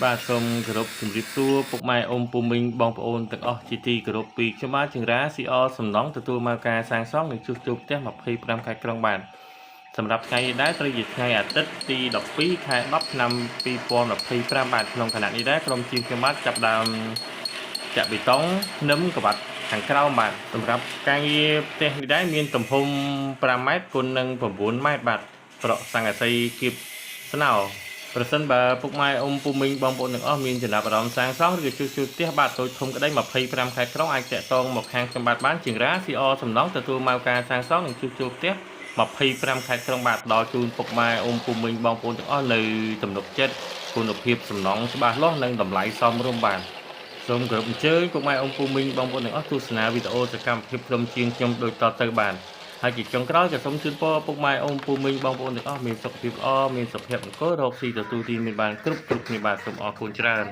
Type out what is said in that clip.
បាទសូមគោរពជំរាបសួរពុកម៉ែអ៊ំពូមីងបងប្អូនទាំងអស់ជាទីគោរពពីខ្ញុំបាទចង្រាស៊ីអសំណងទទួលមកការសាងសង់និងជួសជុលផ្ទះ25ខែក្រុងបាទសម្រាប់ថ្ងៃនេះដែរត្រូវជាថ្ងៃអាទិត្យទី12ខែ10ឆ្នាំ2025បាទក្នុងគណៈនេះដែរក្រុមជាងខ្ញុំបាទចាប់ដើមចាក់បេតុងនឹមកបាត់ខាងក្រោមបាទសម្រាប់ការងារផ្ទះនេះដែរមានទំហំ5ម៉ែត្រគុណនឹង9ម៉ែត្របាទប្រក់ស័ង្កសីគៀបស្នោប្រសិនបើពុកម៉ែអ៊ំពូមីងបងប្អូនទាំងអស់មានចំណាប់អារម្មណ៍សាងសង់ឬជួសជុលផ្ទះបាទតូចធំក្តី25ខែក្រុងអាចតាក់ទងមកខាងខ្ញុំបាទបានជាងរាស៊ីអសំណងទទួលមកការសាងសង់និងជួសជុលផ្ទះ25ខែក្រុងបាទដល់ជូនពុកម៉ែអ៊ំពូមីងបងប្អូនទាំងអស់នៅទំនុកចិត្តគុណភាពសំណងច្បាស់លាស់និងតម្លៃសមរម្យបាទសូមគោរពអញ្ជើញពុកម៉ែអ៊ំពូមីងបងប្អូនទាំងអស់ទស្សនាវីដេអូសកម្មភាពក្រុមជាងខ្ញុំដូចតទៅបាទហើយជាចុងក្រោយក៏សូមជូនពរពុកម៉ែអ៊ំពូមីងបងប្អូនទាំងអស់មានសុខភាពល្អមានសុភមង្គលរកស៊ីទទួលទានមានបានគ្រប់គ្នាបាទសូមអរគុណច្រើន